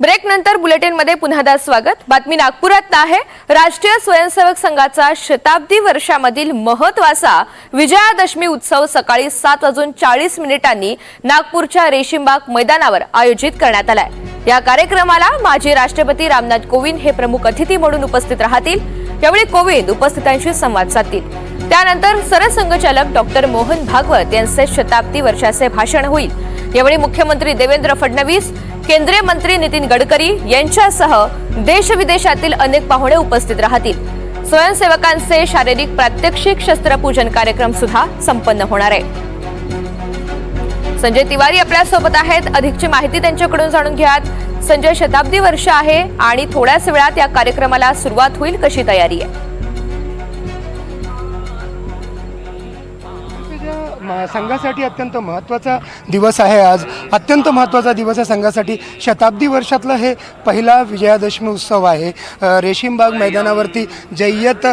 Break नंतर bulletin मध्ये पुन्हा स्वागत। बातमी नागपुरात आहे। राष्ट्रीय स्वयंसेवक संघाचा शताब्दी वर्षामधील महत्त्वाचा विजयादशमी उत्सव सकाळी 7:40 नागपूरच्या रेशीमबाग मैदानावर आयोजित करण्यात आलाय। या कार्यक्रमाला माजी राष्ट्रपती रामनाथ कोविंद हे प्रमुख अतिथी म्हणून उपस्थित राहतील। यावेळी कोविंद उपस्थितांशी संवाद साधतील। त्यानंतर सरसंघचालक डॉक्टर मोहन भागवत यांचे शताब्दी वर्षाचे भाषण होईल। यावेळी मुख्यमंत्री देवेंद्र फडणवीस, केंद्रीय मंत्री नितीन गडकरी यांच्यासह देश विदेशातील अनेक पाहुणे उपस्थित राहतील। स्वयंसेवकांचे शारीरिक प्रात्यक्षिक शस्त्रपूजन कार्यक्रम सुद्धा संपन्न होणार आहे। संजय तिवारी आपल्या सोबत आहेत। अधिकची माहिती त्यांच्याकडून जाणून घ्यात। संजय, शताब्दी वर्ष आहे आणि थोड्याच वेळात या कार्यक्रमाला सुरुवात होईल, कशी तयारी आहे? संघासाठी अत्यंत महत्त्वाचा दिवस आहे। आज अत्यंत महत्त्वाचा दिवस आहे संघासाठी। शताब्दी वर्षातला हे पहिला विजयादशमी उत्सव आहे। रेशीमबाग मैदानावरती जय्यत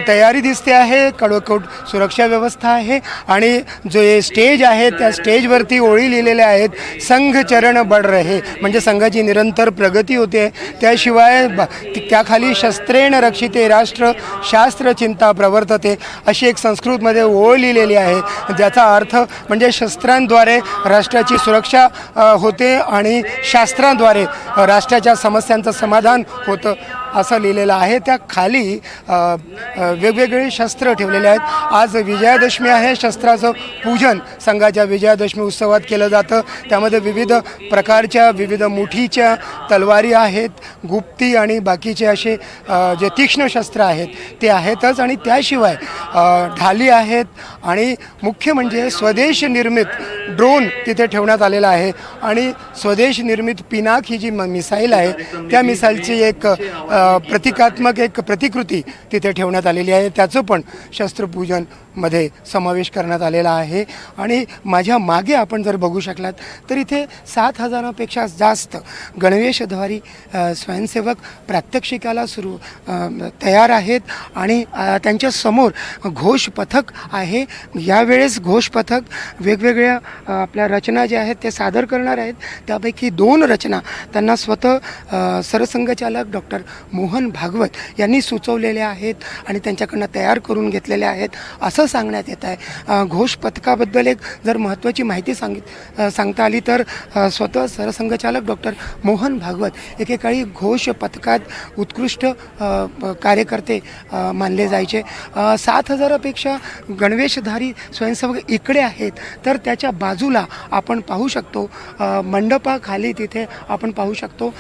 तयारी दिसते आहे। कडकोट सुरक्षा व्यवस्था आहे आणि जो स्टेज आहे त्या स्टेजवरती ओळी लिहिलेल्या आहेत, संघ चरण बढ़ रहे, म्हणजे संघाची निरंतर प्रगती होते। त्याशिवाय त्याखाली शस्त्रेण रक्षिते राष्ट्र शास्त्र चिंता प्रवर्तते अशी एक संस्कृतमध्ये ओळ लिहिलेली आहे, ज्याचा अर्थ म्हणजे शस्त्रांद्वारे राष्ट्राची सुरक्षा होते आणि शास्त्रांद्वारे राष्ट्राच्या समस्यांचं समाधान होतं असं लिहिलेलं आहे। त्या खाली वेगवेगळे शस्त्र ठेवलेले आहेत। आज विजयादशमी आहे। शस्त्राचं पूजन संघाच्या विजयादशमी उत्सवात केलं जातं। त्यामध्ये विविध प्रकारच्या विविध मुठीच्या तलवारी आहेत, गुप्ती आणि बाकीचे असे जे तीक्ष्ण शस्त्र आहेत ते आहेतच। आणि त्याशिवाय ढाली आहेत आणि मुख्य म्हणजे स्वदेश निर्मित ड्रोन तिथे ठेवण्यात आलेला आहे। आणि स्वदेश निर्मित पिनाक ही जी मिसाईल आहे त्या मिसाईलची एक प्रतिकात्मक एक प्रतिकृती तिथे ठेवण्यात आलेली आहे। त्याचं पण शस्त्रपूजन मध्ये समावेश करण्यात आलेला आहे। आणि माझ्या मागे आपण जर बघू शकलात तर इथे 7,000पेक्षा जास्त गणवेशधारी स्वयंसेवक प्रात्यक्षिकाला तयार आहेत आणि त्यांच्या समोर घोष पथक आहे। यावेळेस घोष पथक वेगवेगळ्या आपल्या रचना ज्या आहेत ते सादर करणार आहेत। त्यापैकी 2 रचना त्यांना स्वतः सरसंघचालक डॉक्टर मोहन भागवत यांनी सुचवलेल्या आहेत आणि त्यांच्याकडनं तयार करून घेतलेल्या आहेत असं सांगण्यात येत आहे। घोष पथकाबद्दल एक जर महत्त्वाची माहिती सांगता आली तर स्वतः सरसंघचालक डॉक्टर मोहन भागवत एकेकाळी घोष पथकात उत्कृष्ट कार्यकर्ते मानले जायचे। 7,000पेक्षा गणवेशधारी स्वयंसेवक इकडे आहेत, तर त्याच्या बाजूला आपण पाहू शकतो मंडपाखाली तिथे आपण पाहू शकतो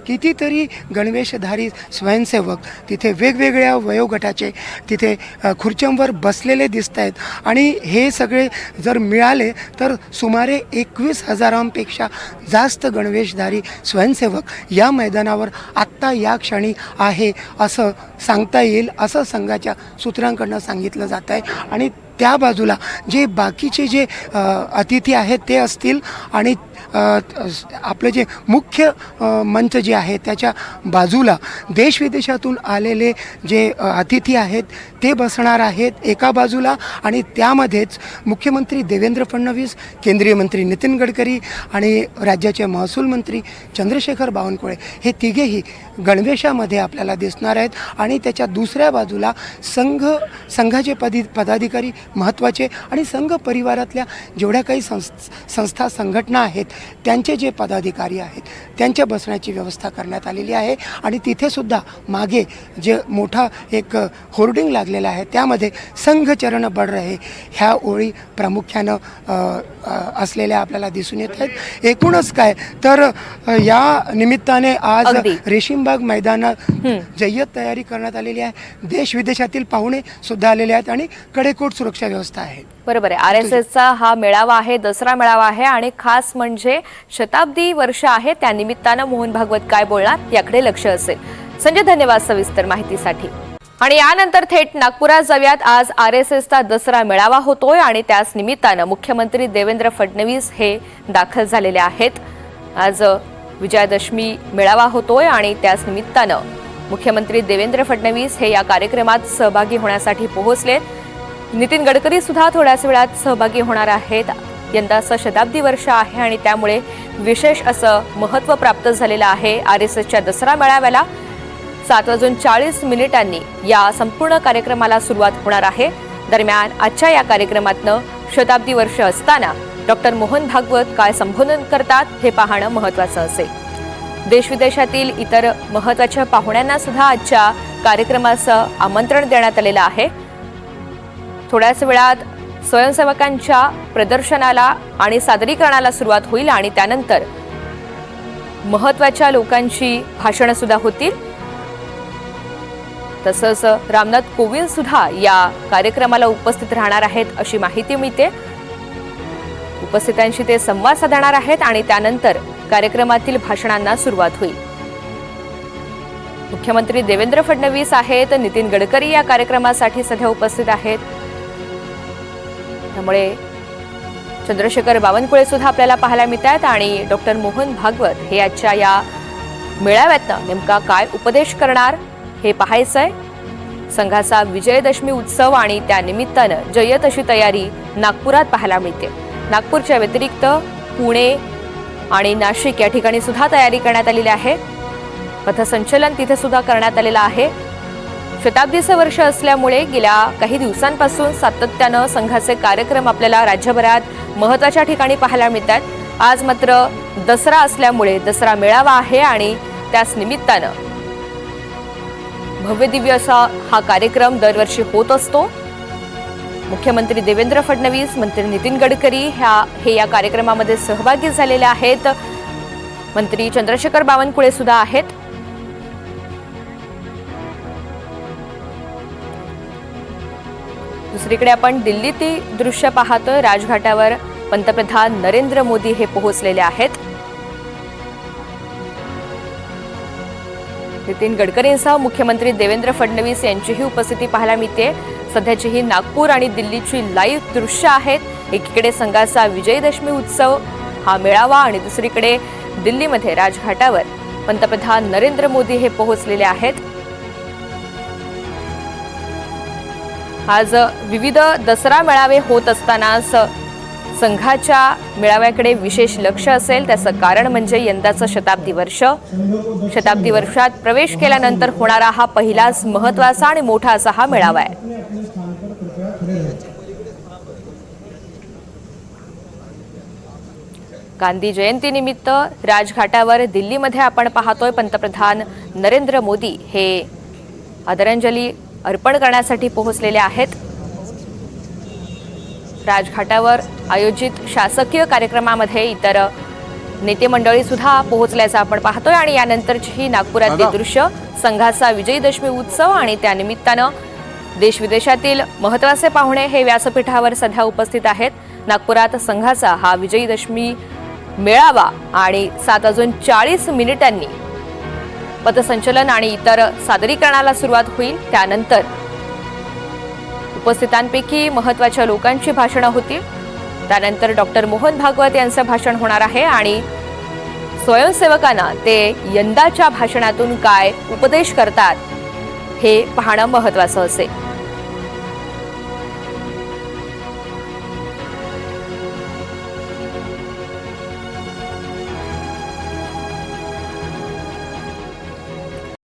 कितीतरी गणवेशधारी स्वयंसेवक तिथे वेगवेगळ्या वयोगटाचे तिथे खुर्च्यांवर बसलेले दिसत आहेत। आणि हे सगळे जर मिळाले तर सुमारे 21,000पेक्षा जास्त गणवेशधारी स्वयंसेवक या मैदानावर आत्ता या क्षणी आहे असं सांगता येईल, असं संघाच्या सूत्रांकडनं सांगितलं जात आहे। आणि त्या बाजूला जे बाकीचे जे अतिथी आहेत ते असतील आणि आपलं जे मुख्य मंच जे आहे त्याच्या बाजूला देशविदेशातून आलेले जे अतिथी आहेत ते बसणार आहेत एका बाजूला। आणि त्यामध्येच मुख्यमंत्री देवेंद्र फडणवीस, केंद्रीय मंत्री नितीन गडकरी आणि राज्याचे महसूल मंत्री चंद्रशेखर बावनकुळे हे तिघेही गणवेशामध्ये आपल्याला दिसणार आहेत। आणि त्याच्या दुसऱ्या बाजूला संघाचे पदाधिकारी महत्त्वाचे आणि संघ परिवारातल्या जेवढ्या काही संस्था संघटना आहेत त्यांचे जे पदाधिकारी आहेत त्यांच्या बसण्याची व्यवस्था करण्यात आलेली आहे। आणि तिथे सुद्धा मागे जे मोठा एक होर्डिंग लागलेला आहे त्यामध्ये संघ चरण बढ़ रहे ह्या ओळी प्रामुख्यानं असलेल्या आपल्याला दिसून येत आहेत। एकूणच काय तर या निमित्ताने आज रेशीमबाग मैदानात जय्यत तयारी करण्यात आलेली आहे। देश विदेशातील पाहुणे सुद्धा आलेले आहेत आणि कडेकोट सुरक्षा व्यवस्था आहे। बरोबर आहे। आरएसएसचा हा मेळावा आहे, दसरा मेळावा आहे आणि खास म्हणजे शताब्दी वर्ष आहे, त्या निमित्तानं मोहन भागवत काय बोलणार याकडे लक्ष असेल। संजय, धन्यवाद सविस्तर माहितीसाठी। आणि यानंतर थेट नागपुरात जाऊयात। आज आरएसएसचा दसरा मेळावा होतोय आणि त्याच निमित्तानं मुख्यमंत्री देवेंद्र फडणवीस हे दाखल झालेले आहेत। आज विजयादशमी मेळावा होतोय आणि त्याच निमित्तानं मुख्यमंत्री देवेंद्र फडणवीस हे या कार्यक्रमात सहभागी होण्यासाठी पोहोचले। नितीन गडकरी सुद्धा थोड्याच वेळात सहभागी होणार आहेत। यंदाचं शताब्दी वर्ष आहे आणि त्यामुळे विशेष असं महत्त्व प्राप्त झालेलं आहे RSSच्या दसरा मेळाव्याला. 7:40 या संपूर्ण कार्यक्रमाला सुरुवात होणार आहे. दरम्यान आजच्या या कार्यक्रमातनं शताब्दी वर्ष असताना डॉक्टर मोहन भागवत काय संबोधन करतात हे पाहणं महत्त्वाचं असेल. देशविदेशातील इतर महत्त्वाच्या पाहुण्यांना सुद्धा आजच्या कार्यक्रमाचं आमंत्रण देण्यात आलेलं आहे. थोड्याच वेळात स्वयंसेवकांच्या प्रदर्शनाला आणि सादरीकरणाला सुरुवात होईल आणि त्यानंतर महत्त्वाच्या लोकांची भाषणं सुद्धा होतील. तसंच रामनाथ कोविंद सुद्धा या कार्यक्रमाला उपस्थित राहणार आहेत अशी माहिती मिळते. उपस्थितांशी ते संवाद साधणार आहेत आणि त्यानंतर कार्यक्रमातील भाषणांना सुरुवात होईल. मुख्यमंत्री देवेंद्र फडणवीस आहेत, नितीन गडकरी या कार्यक्रमासाठी सध्या उपस्थित आहेत. त्यामुळे चंद्रशेखर बावनकुळे सुद्धा आपल्याला पाहायला मिळत आहेत आणि डॉक्टर मोहन भागवत हे आजच्या या मेळाव्यातनं नेमका काय उपदेश करणार हे पाहायचंय. संघाचा विजयदशमी उत्सव आणि त्या निमित्तानं जय्यत अशी तयारी नागपुरात पाहायला मिळते. नागपूरच्या व्यतिरिक्त पुणे आणि नाशिक या ठिकाणी सुद्धा तयारी करण्यात आलेली आहे. पथसंचलन तिथे सुद्धा करण्यात आलेलं आहे. शताब्दीचं वर्ष असल्यामुळे गेल्या काही दिवसांपासून सातत्यानं संघाचे कार्यक्रम आपल्याला राज्यभरात महत्त्वाच्या ठिकाणी पाहायला मिळतात. आज मात्र दसरा असल्यामुळे दसरा मेळावा आहे आणि त्याच निमित्तानं भव्य दिव्य असा हा कार्यक्रम दरवर्षी होत असतो. मुख्यमंत्री देवेंद्र फडणवीस, मंत्री नितीन गडकरी हे या कार्यक्रमामध्ये सहभागी झालेले आहेत. मंत्री चंद्रशेखर बावनकुळे सुद्धा आहेत. दुसरीकडे आपण दिल्लीतील दृश्य पाहतोय. राजघाटावर पंतप्रधान नरेंद्र मोदी हे पोहोचलेले आहेत. नितीन गडकरींसह मुख्यमंत्री देवेंद्र फडणवीस यांचीही उपस्थिती पाहायला मिळते. सध्याची ही नागपूर आणि दिल्लीची लाईव्ह दृश्य आहेत. एकीकडे संघाचा विजयदशमी उत्सव हा मेळावा आणि दुसरीकडे दिल्लीमध्ये राजघाटावर पंतप्रधान नरेंद्र मोदी हे पोहोचलेले आहेत. आज विविध दसरा मेळावे होत असतानाच संघाच्या मेळाव्याकडे विशेष लक्ष असेल. त्याचं कारण म्हणजे यंदाचं शताब्दी वर्ष. शताब्दी वर्षात प्रवेश केल्यानंतर होणारा हा पहिलाच महत्त्वाचा आणि मोठा असा हा मेळावा आहे. गांधी जयंतीनिमित्त राजघाटावर दिल्लीमध्ये आपण पाहतोय पंतप्रधान नरेंद्र मोदी हे आदरांजली अर्पण करण्यासाठी पोहोचलेले आहेत. राजघाटावर आयोजित शासकीय कार्यक्रमामध्ये इतर नेते मंडळी सुद्धा पोहोचल्याचं आपण पाहतोय आणि यानंतरची ही नागपुरातील दृश्य संघाचा विजयदशमी उत्सव आणि त्यानिमित्तानं देशविदेशातील महत्त्वाचे पाहुणे हे व्यासपीठावर सध्या उपस्थित आहेत. नागपुरात संघाचा हा विजयदशमी मेळावा आणि 7:40 पथसंचलन आणि इतर सादरीकरणाला सुरुवात होईल. त्यानंतर उपस्थितांपैकी महत्त्वाच्या लोकांची भाषणं होतील. त्यानंतर डॉक्टर मोहन भागवत यांचं भाषण होणार आहे आणि स्वयंसेवकांना ते यंदाच्या भाषणातून काय उपदेश करतात हे पाहणं महत्त्वाचं असेल.